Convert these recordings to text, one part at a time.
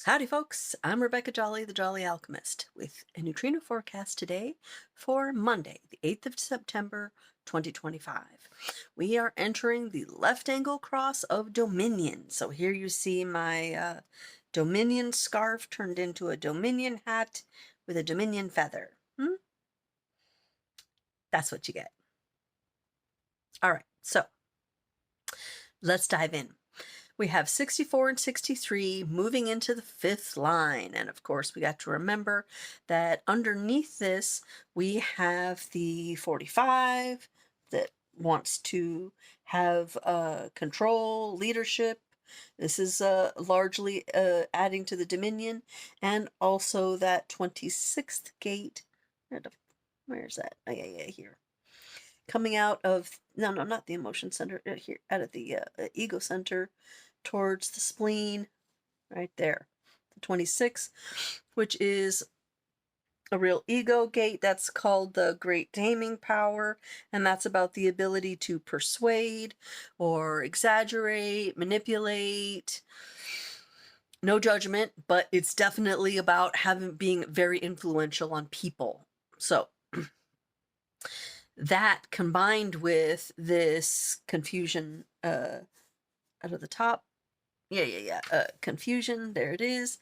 Howdy, folks. I'm Rebecca Jolly, the Jolly Alchemist, with a neutrino forecast today for Monday, the 8th of September, 2025. We are entering the left angle cross of Dominion. So here you see my Dominion scarf turned into a Dominion hat with a Dominion feather. That's what you get. All right, so let's dive in. We have 64 and 63 moving into the fifth line. And of course, we got to remember that underneath this, we have the 45 that wants to have control, leadership. This is largely adding to the Dominion. And also that 26th gate. Where's that? Oh, yeah, here. Coming out of, no, not the emotion center, here, out of the ego center towards the spleen, right there. The 26, which is a real ego gate. That's called the great taming power, and that's about the ability to persuade or exaggerate, manipulate. No judgment, but it's definitely about being very influential on people. So that combined with this confusion out of the top, confusion, there it is,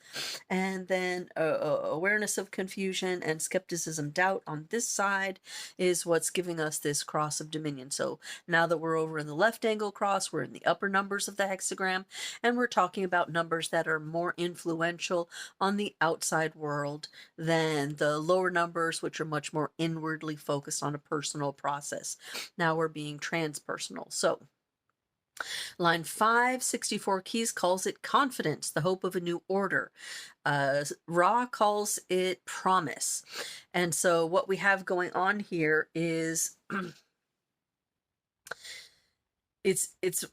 and then awareness of confusion and skepticism, doubt on this side is what's giving us this cross of Dominion. So now that we're over in the left angle cross, we're in the upper numbers of the hexagram, and we're talking about numbers that are more influential on the outside world than the lower numbers, which are much more inwardly focused on a personal process. Now we're being transpersonal. So line 5, 64 keys calls it confidence, the hope of a new order. Ra calls it promise. And so what we have going on here is it's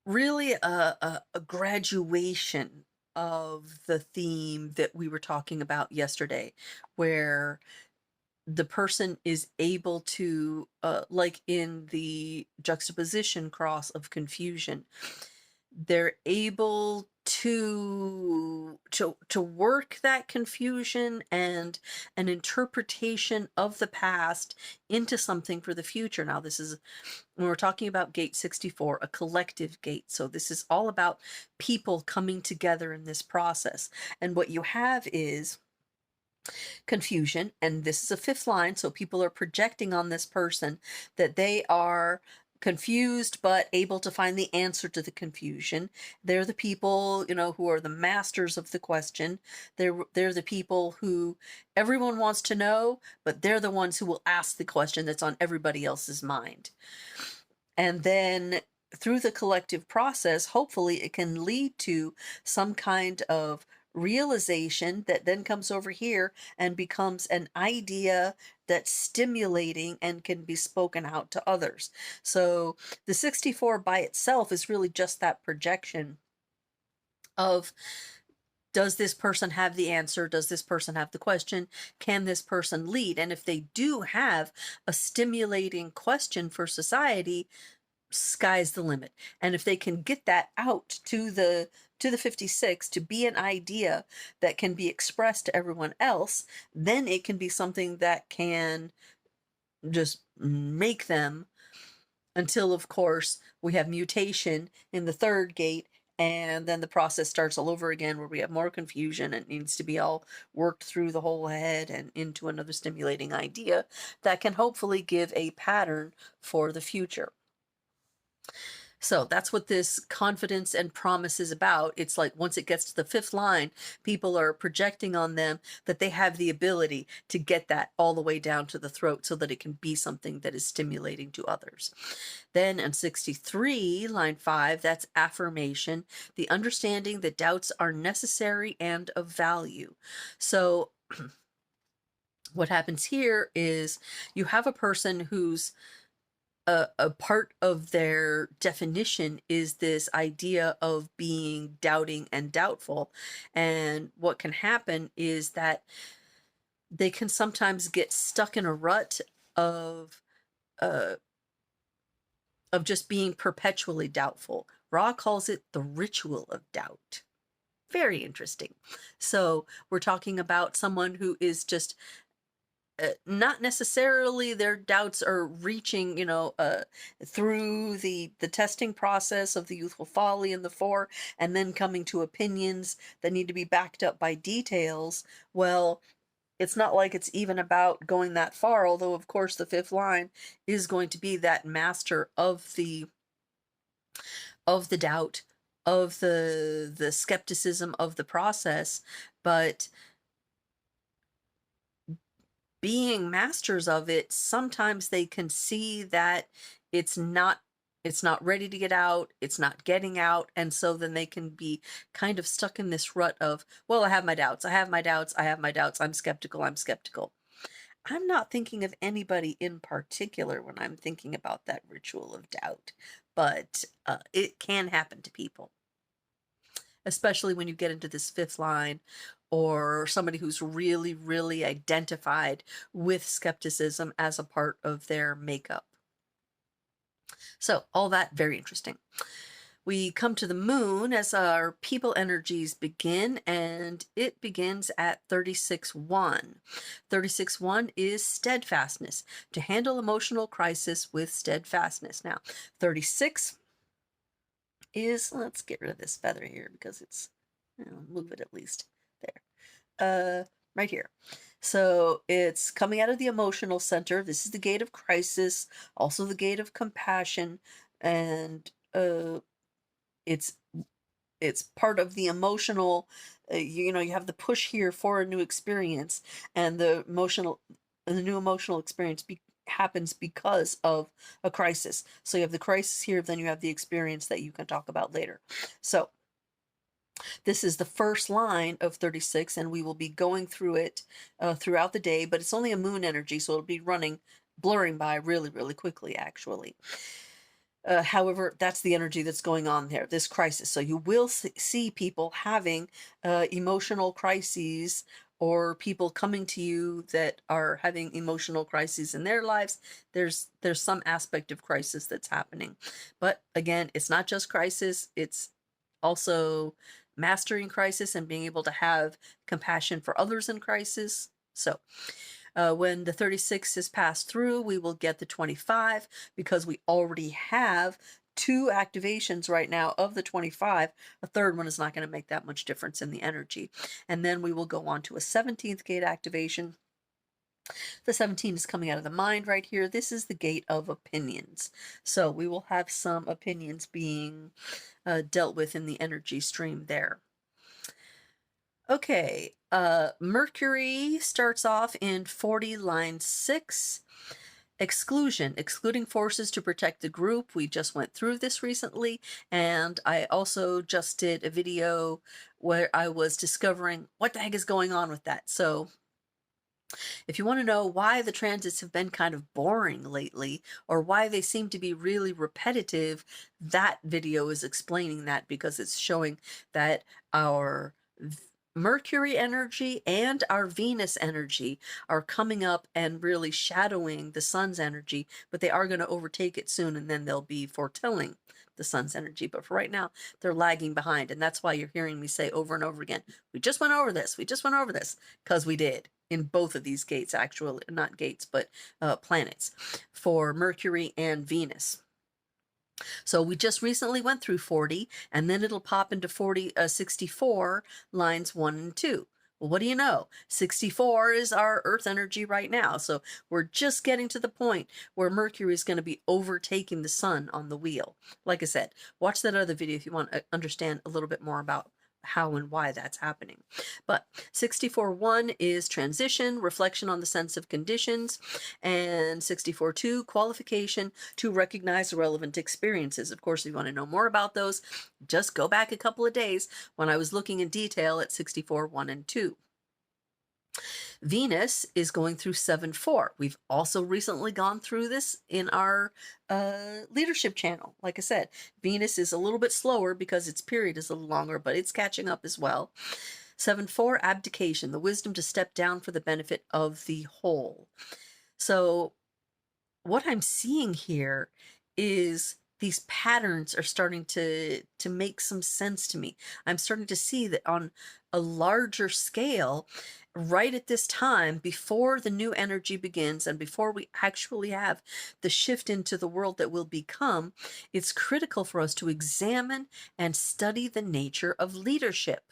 really a graduation of the theme that we were talking about yesterday, where the person is able to, like in the juxtaposition cross of confusion, they're able to work that confusion and an interpretation of the past into something for the future. Now, this is, when we're talking about gate 64, a collective gate. So this is all about people coming together in this process. And what you have is confusion, and this is a fifth line, so people are projecting on this person that they are confused but able to find the answer to the confusion. They're the people, who are the masters of the question. They're the people who everyone wants to know, but they're the ones who will ask the question that's on everybody else's mind. And then through the collective process, hopefully it can lead to some kind of realization that then comes over here and becomes an idea that's stimulating and can be spoken out to others. So the 64 by itself is really just that projection of, does this person have the answer? Does this person have the question? Can this person lead? And if they do have a stimulating question for society, sky's the limit. And if they can get that out to the 56 to be an idea that can be expressed to everyone else, then it can be something that can just make them, until of course we have mutation in the third gate, and then the process starts all over again where we have more confusion and it needs to be all worked through the whole head and into another stimulating idea that can hopefully give a pattern for the future. So that's what this confidence and promise is about. It's like once it gets to the fifth line, people are projecting on them that they have the ability to get that all the way down to the throat so that it can be something that is stimulating to others. Then in 63, line 5, that's affirmation, the understanding that doubts are necessary and of value. So what happens here is you have a person who's a part of their definition is this idea of being doubting and doubtful. And what can happen is that they can sometimes get stuck in a rut of just being perpetually doubtful. Ra calls it the ritual of doubt. Very interesting. So we're talking about someone who is just not necessarily their doubts are reaching, through the testing process of the youthful folly and the four, and then coming to opinions that need to be backed up by details. Well, it's not like it's even about going that far, although of course the fifth line is going to be that master of the doubt, of the skepticism of the process. But being masters of it, sometimes they can see that it's not it's not ready to get out, it's not getting out, and so then they can be kind of stuck in this rut of, well, I have my doubts, I have my doubts, I have my doubts, I'm skeptical, I'm skeptical. I'm not thinking of anybody in particular when I'm thinking about that ritual of doubt, but it can happen to people, especially when you get into this fifth line, or somebody who's really, really identified with skepticism as a part of their makeup. So, all that very interesting. We come to the moon as our people energies begin, and it begins at 36-1. 36-1 is steadfastness, to handle emotional crisis with steadfastness. Now, 36 is, let's get rid of this feather here because it's, move it at least there. Right here. So it's coming out of the emotional center. This is the gate of crisis, also the gate of compassion, and it's it's part of the emotional. You have the push here for a new experience, and the new emotional experience happens because of a crisis. So you have the crisis here, then you have the experience that you can talk about later. So this is the first line of 36, and we will be going through it throughout the day, but it's only a moon energy, so it'll be blurring by really, really quickly, actually. However, that's the energy that's going on there, this crisis. So you will see people having emotional crises, or people coming to you that are having emotional crises in their lives. There's some aspect of crisis that's happening. But again, it's not just crisis, it's also mastering crisis and being able to have compassion for others in crisis. So when the 36 is passed through, we will get the 25, because we already have two activations right now of the 25. A third one is not going to make that much difference in the energy. And then we will go on to a 17th gate activation. The 17 is coming out of the mind right here. This is the gate of opinions. So we will have some opinions being dealt with in the energy stream there. Okay, Mercury starts off in 40, line 6. Exclusion, excluding forces to protect the group. We just went through this recently, and I also just did a video where I was discovering what the heck is going on with that. So if you want to know why the transits have been kind of boring lately, or why they seem to be really repetitive, that video is explaining that, because it's showing that our Mercury energy and our Venus energy are coming up and really shadowing the sun's energy, but they are going to overtake it soon, and then they'll be foretelling the sun's energy. But for right now, they're lagging behind, and that's why you're hearing me say over and over again, we just went over this, because we did in both of these gates, actually, not gates, but planets, for Mercury and Venus. So we just recently went through 40, and then it'll pop into 64, lines 1 and 2. Well, what do you know? 64 is our Earth energy right now. So we're just getting to the point where Mercury is going to be overtaking the sun on the wheel. Like I said, watch that other video if you want to understand a little bit more about how and why that's happening. But 64-1 is transition, reflection on the sense of conditions, and 64-2, qualification to recognize relevant experiences. Of course, if you want to know more about those, just go back a couple of days when I was looking in detail at 64-1 and 2. Venus is going through 7-4. We've also recently gone through this in our leadership channel. Like I said, Venus is a little bit slower because its period is a little longer, but it's catching up as well. 7-4, abdication, the wisdom to step down for the benefit of the whole. So what I'm seeing here is these patterns are starting to make some sense to me. I'm starting to see that on a larger scale, right at this time, before the new energy begins and before we actually have the shift into the world that will become, it's critical for us to examine and study the nature of leadership.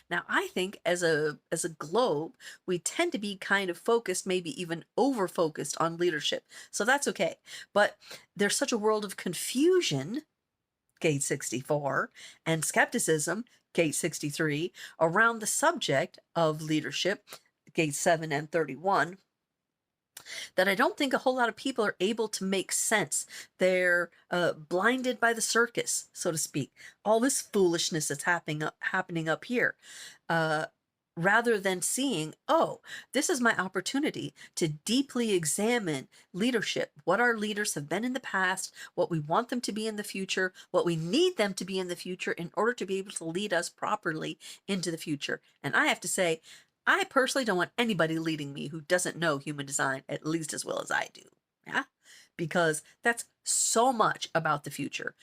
Now, I think as a globe, we tend to be kind of focused, maybe even over focused on leadership. So that's okay. But there's such a world of confusion, gate 64, and skepticism, gate 63, around the subject of leadership, gate 7 and 31, that I don't think a whole lot of people are able to make sense. They're blinded by the circus, so to speak. All this foolishness that's happening up here. Uh, Rather than seeing, oh, this is my opportunity to deeply examine leadership, what our leaders have been in the past, what we want them to be in the future, what we need them to be in the future in order to be able to lead us properly into the future. And I have to say, I personally don't want anybody leading me who doesn't know human design at least as well as I do. Yeah. Because that's so much about the future.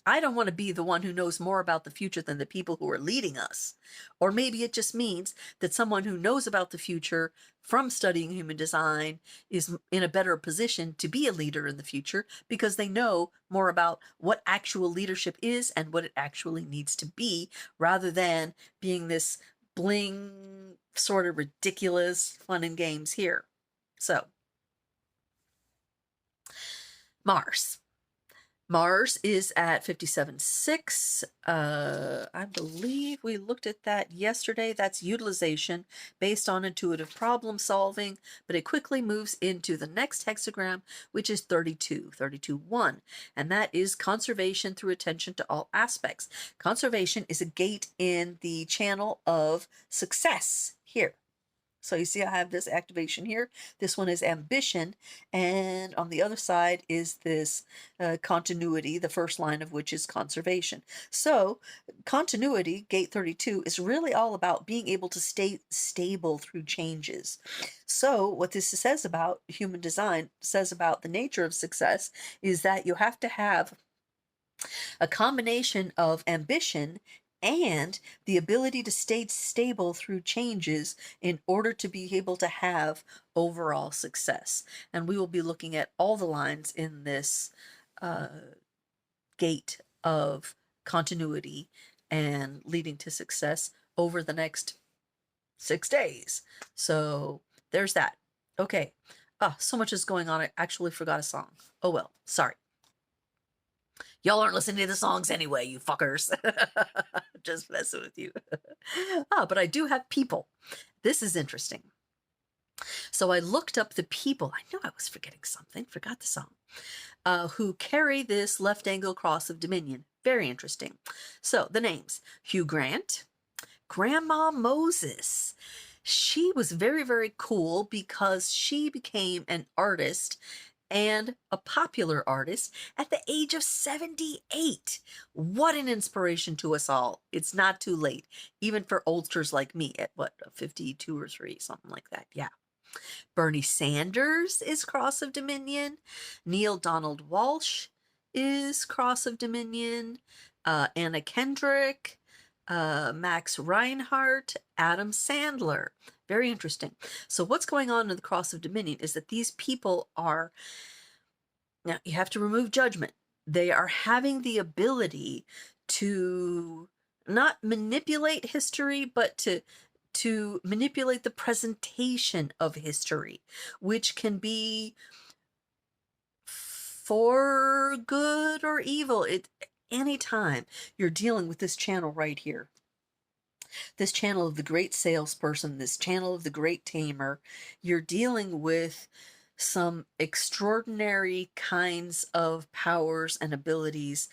I don't want to be the one who knows more about the future than the people who are leading us. Or maybe it just means that someone who knows about the future from studying human design is in a better position to be a leader in the future because they know more about what actual leadership is and what it actually needs to be rather than being this bling sort of ridiculous fun and games here. So, Mars. Mars is at 57.6. I believe we looked at that yesterday. That's utilization based on intuitive problem solving, but it quickly moves into the next hexagram, which is 32, 32.1. And that is conservation through attention to all aspects. Conservation is a gate in the channel of success here. So you see I have this activation here. This one is ambition. And on the other side is this continuity, the first line of which is conservation. So continuity, gate 32, is really all about being able to stay stable through changes. So what this says about human design, says about the nature of success, is that you have to have a combination of ambition and the ability to stay stable through changes in order to be able to have overall success. And we will be looking at all the lines in this uh, gate of continuity and leading to success over the next 6 days. So there's that. Okay. Ah, so much is going on. I actually forgot a song. Oh well, sorry. Y'all aren't listening to the songs anyway, you fuckers. Just messing with you. But I do have people. This is interesting. So I looked up the people. I knew I was forgetting something. Forgot the song. Who carry this left angle cross of dominion. Very interesting. So the names: Hugh Grant, Grandma Moses. She was very, very cool because she became an artist and a popular artist at the age of 78. What an inspiration to us all. It's not too late, even for oldsters like me at what, 52 or 3, something like that. Yeah. Bernie Sanders is Cross of Dominion. Neil Donald Walsh is Cross of Dominion. Anna Kendrick, Max Reinhardt, Adam Sandler. Very interesting. So what's going on in the Cross of Dominion is that these people are, now you have to remove judgment. They are having the ability to not manipulate history, but to manipulate the presentation of history, which can be for good or evil. Anytime you're dealing with this channel right here, this channel of the great salesperson, this channel of the great tamer, you're dealing with some extraordinary kinds of powers and abilities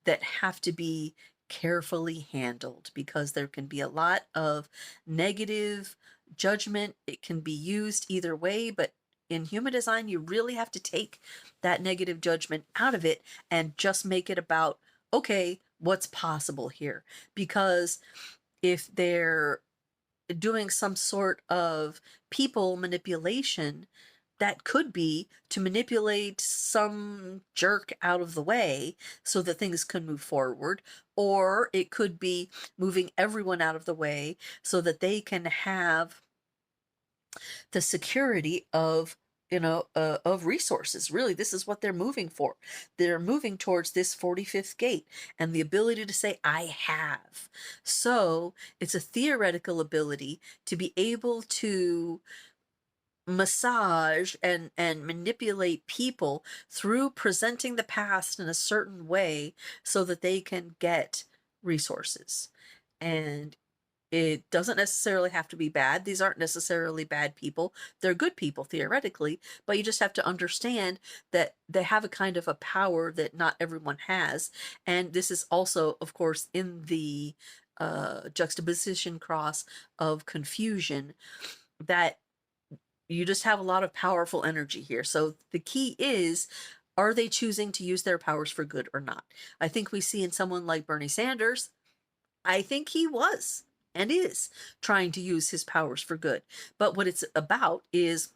that have to be carefully handled because there can be a lot of negative judgment. It can be used either way, but in human design, you really have to take that negative judgment out of it and just make it about, okay, what's possible here? Because if they're doing some sort of people manipulation, that could be to manipulate some jerk out of the way so that things can move forward, or it could be moving everyone out of the way so that they can have the security of, of resources. Really, this is what they're moving for. They're moving towards this 45th gate and the ability to say I have. So it's a theoretical ability to be able to massage and manipulate people through presenting the past in a certain way so that they can get resources. And it doesn't necessarily have to be bad. These aren't necessarily bad people. They're good people theoretically, but you just have to understand that they have a kind of a power that not everyone has. And this is also, of course, in the juxtaposition cross of confusion, that you just have a lot of powerful energy here. So the key is, are they choosing to use their powers for good or not? I think we see in someone like Bernie Sanders, I think he was and is trying to use his powers for good. But what it's about is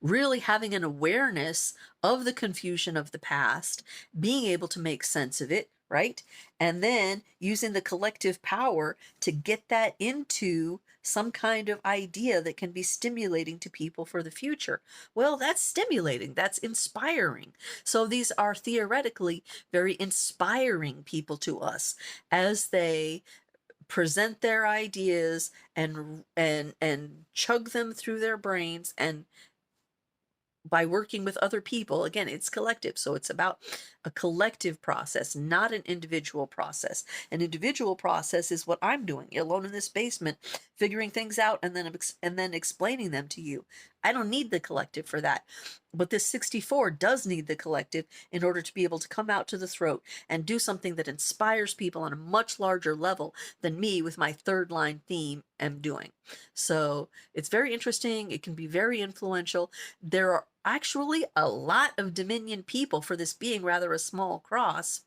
really having an awareness of the confusion of the past, being able to make sense of it, right? And then using the collective power to get that into some kind of idea that can be stimulating to people for the future. Well, that's stimulating, that's inspiring. So these are theoretically very inspiring people to us as they present their ideas and chug them through their brains, and by working with other people. Again, it's collective, so it's about a collective process, not an individual process. An individual process is what I'm doing alone in this basement, figuring things out and then explaining them to you. I don't need the collective for that. But this 64 does need the collective in order to be able to come out to the throat and do something that inspires people on a much larger level than me with my third line theme am doing. So it's very interesting. It can be very influential. There are actually a lot of Dominion people, for this being rather a small cross,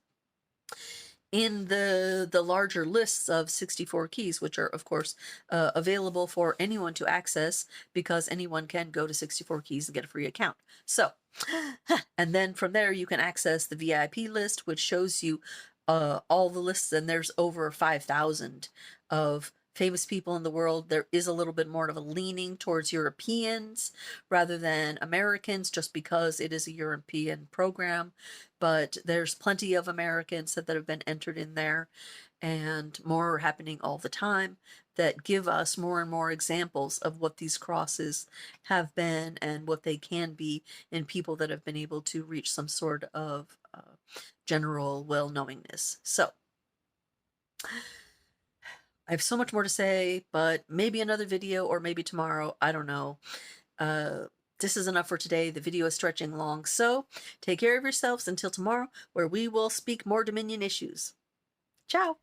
in the larger lists of 64 keys, which are of course available for anyone to access, because anyone can go to 64 keys and get a free account. So and then from there you can access the VIP list, which shows you all the lists, and there's over 5,000 of famous people in the world. There is a little bit more of a leaning towards Europeans rather than Americans, just because it is a European program, but there's plenty of Americans that have been entered in there, and more are happening all the time that give us more and more examples of what these crosses have been and what they can be in people that have been able to reach some sort of general well-knowingness. So I have so much more to say, but maybe another video or maybe tomorrow. I don't know. Uh, this is enough for today. The video is stretching long, so take care of yourselves until tomorrow, where we will speak more Dominion issues. Ciao.